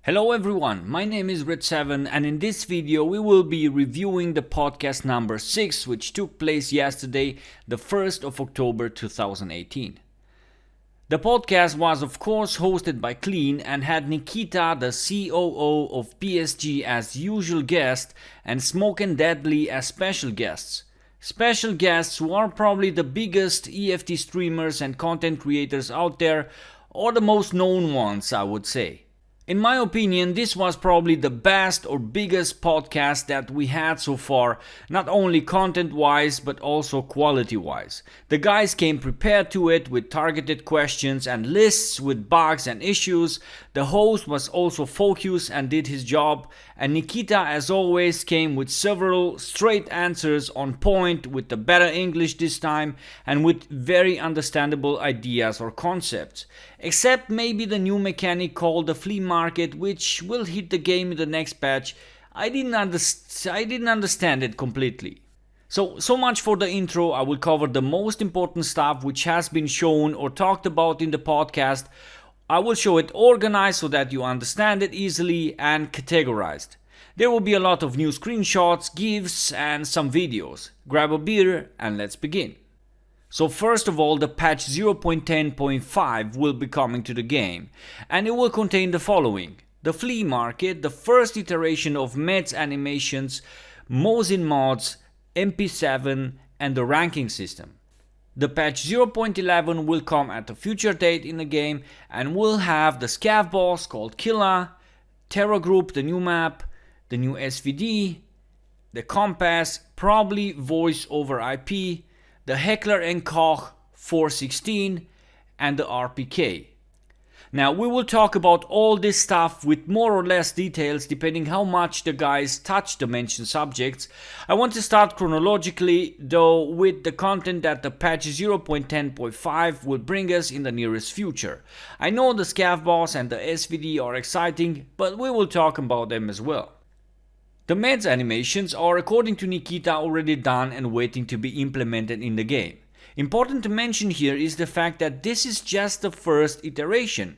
Hello everyone, my name is Redseven and in this video we will be reviewing the podcast number 6 which took place yesterday, the 1st of October 2018. The podcast was of course hosted by Clean and had Nikita, the COO of PSG, as usual guest and Smoke and Deadly as special guests. Special guests who are probably the biggest EFT streamers and content creators out there, or the most known ones I would say. In my opinion, this was probably the best or biggest podcast that we had so far, not only content-wise but also quality-wise. The guys came prepared to it with targeted questions and lists with bugs and issues. The host was also focused and did his job, and Nikita, as always, came with several straight answers on point with the better English this time and with very understandable ideas or concepts. Except maybe the new mechanic called the flea market, which will hit the game in the next patch. I didn't understand it completely. So much for the intro. I will cover the most important stuff which has been shown or talked about in the podcast. I will show it organized so that you understand it easily and categorized. There will be a lot of new screenshots, GIFs and some videos. Grab a beer and let's begin. So first of all, the patch 0.10.5 will be coming to the game, and it will contain the following: the flea market, the first iteration of Meds animations, Mosin mods, MP7 and the ranking system. The patch 0.11 will come at a future date in the game and will have the Scav boss called Killa, Terror Group, the new map, the new SVD, the compass, probably voice over IP, the Heckler & Koch 416 and the RPK. Now we will talk about all this stuff with more or less details depending how much the guys touch the mentioned subjects. I want to start chronologically though with the content that the patch 0.10.5 will bring us in the nearest future. I know the Scav boss and the SVD are exciting, but we will talk about them as well. The Meds animations are, according to Nikita, already done and waiting to be implemented in the game. Important to mention here is the fact that this is just the first iteration.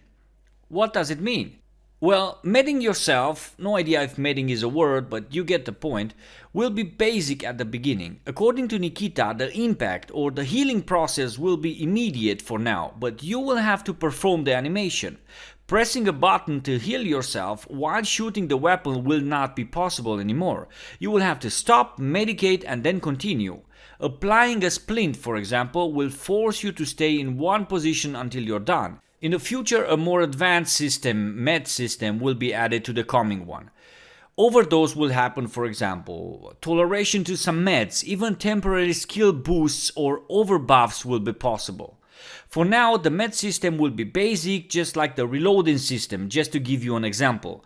What does it mean? Well, medding yourself, no idea if medding is a word, but you get the point, will be basic at the beginning. According to Nikita, the impact or the healing process will be immediate for now, but you will have to perform the animation. Pressing a button to heal yourself while shooting the weapon will not be possible anymore. You will have to stop, medicate and then continue. Applying a splint, for example, will force you to stay in one position until you're done. In the future, a more advanced system, med system, will be added to the coming one. Overdose will happen, for example. Toleration to some meds, even temporary skill boosts or overbuffs will be possible. For now, the med system will be basic, just like the reloading system, just to give you an example.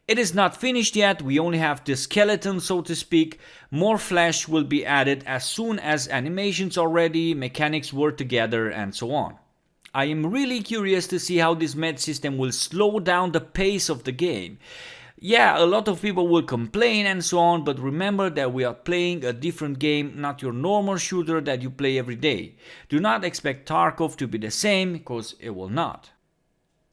It is not finished yet, we only have the skeleton, so to speak. More flesh will be added as soon as animations are ready, mechanics work together and so on. I am really curious to see how this med system will slow down the pace of the game. Yeah, a lot of people will complain and so on, but remember that we are playing a different game, not your normal shooter that you play every day. Do not expect Tarkov to be the same, because it will not.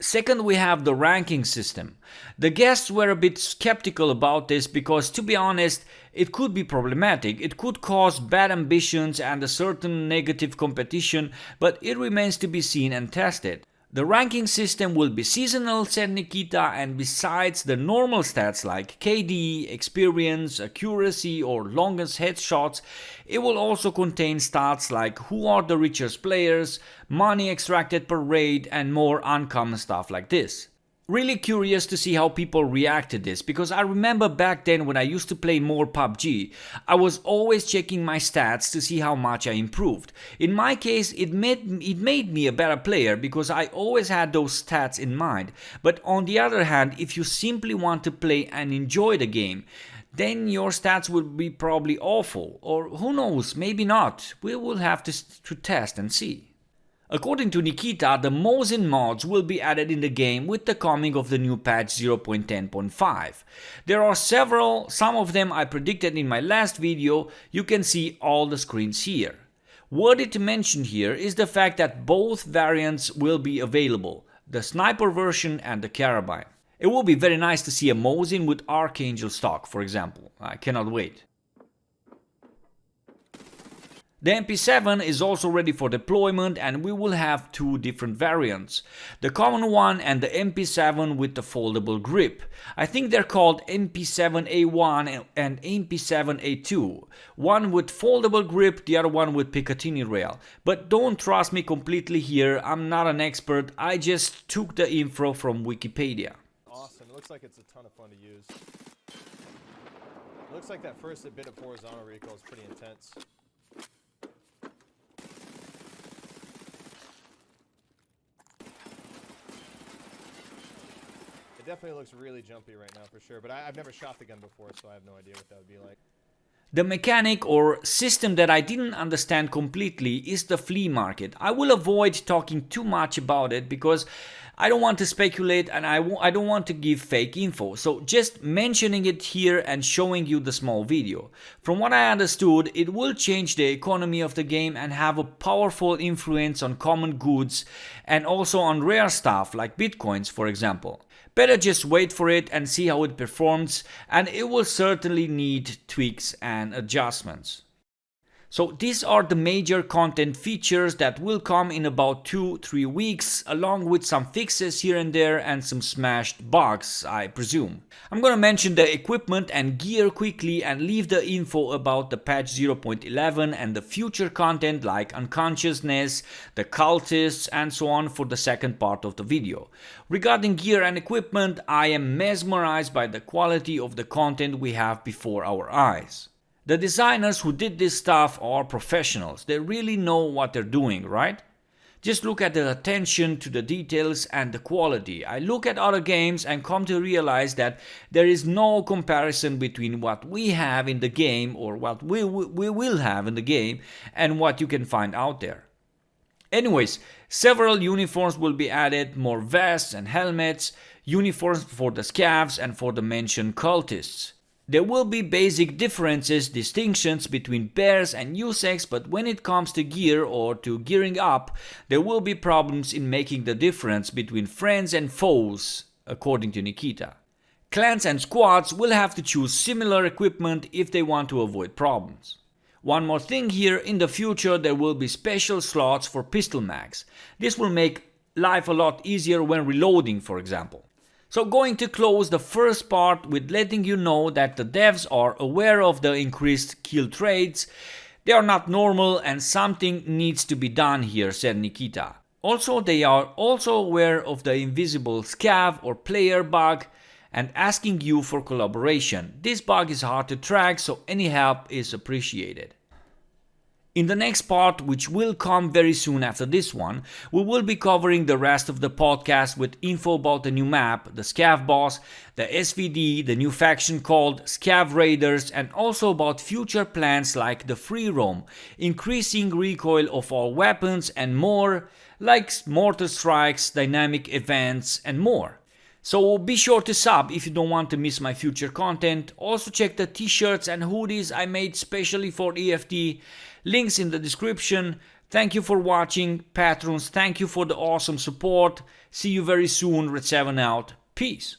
Second, we have the ranking system. The guests were a bit skeptical about this because, to be honest, it could be problematic. It could cause bad ambitions and a certain negative competition, but it remains to be seen and tested. The ranking system will be seasonal, said Nikita, and besides the normal stats like KD, experience, accuracy or longest headshots, it will also contain stats like who are the richest players, money extracted per raid and more uncommon stuff like this. Really curious to see how people react to this, because I remember back then when I used to play more PUBG, I was always checking my stats to see how much I improved. In my case, it made me a better player because I always had those stats in mind. But on the other hand, if you simply want to play and enjoy the game, then your stats will be probably awful. Or who knows, maybe not. We will have to test and see. According to Nikita, the Mosin mods will be added in the game with the coming of the new patch 0.10.5. There are several, some of them I predicted in my last video. You can see all the screens here. Worthy to mention here is the fact that both variants will be available, the sniper version and the carabine. It will be very nice to see a Mosin with Archangel stock, for example. I cannot wait. The MP7 is also ready for deployment, and we will have two different variants. The common one and the MP7 with the foldable grip. I think they're called MP7A1 and MP7A2. One with foldable grip, the other one with Picatinny rail. But don't trust me completely here, I'm not an expert, I just took the info from Wikipedia. Awesome, it looks like it's a ton of fun to use. It looks like that first bit of horizontal recoil is pretty intense. It definitely looks really jumpy right now for sure, but I've never shot the gun before, so I have no idea what that would be like. The mechanic or system that I didn't understand completely is the flea market. I will avoid talking too much about it because I don't want to speculate and I don't want to give fake info. So just mentioning it here and showing you the small video. From what I understood, it will change the economy of the game and have a powerful influence on common goods and also on rare stuff like bitcoins, for example. Better just wait for it and see how it performs, and it will certainly need tweaks and adjustments. So these are the major content features that will come in about 2-3 weeks, along with some fixes here and there and some smashed bugs, I presume. I'm gonna mention the equipment and gear quickly and leave the info about the patch 0.11 and the future content like unconsciousness, the cultists and so on for the second part of the video. Regarding gear and equipment, I am mesmerized by the quality of the content we have before our eyes. The designers who did this stuff are professionals. They really know what they're doing, right? Just look at the attention to the details and the quality. I look at other games and come to realize that there is no comparison between what we have in the game or what we will have in the game and what you can find out there. Anyways, several uniforms will be added, more vests and helmets, uniforms for the scavs and for the mentioned cultists. There will be basic differences, distinctions between bears and USEX, but when it comes to gear or to gearing up, there will be problems in making the difference between friends and foes, according to Nikita. Clans and squads will have to choose similar equipment if they want to avoid problems. One more thing here, in the future there will be special slots for pistol mags. This will make life a lot easier when reloading, for example. So going to close the first part with letting you know that the devs are aware of the increased kill trades. They are not normal and something needs to be done here, said Nikita. Also, they are also aware of the invisible scav or player bug and asking you for collaboration. This bug is hard to track, so any help is appreciated. In the next part, which will come very soon after this one, we will be covering the rest of the podcast with info about the new map, the Scav boss, the SVD, the new faction called Scav Raiders, and also about future plans like the free roam, increasing recoil of all weapons and more, like mortar strikes, dynamic events and more. So be sure to sub if you don't want to miss my future content. Also check the t-shirts and hoodies I made specially for EFT. Links in the description. Thank you for watching. Patrons, thank you for the awesome support. See you very soon. Redseven out. Peace.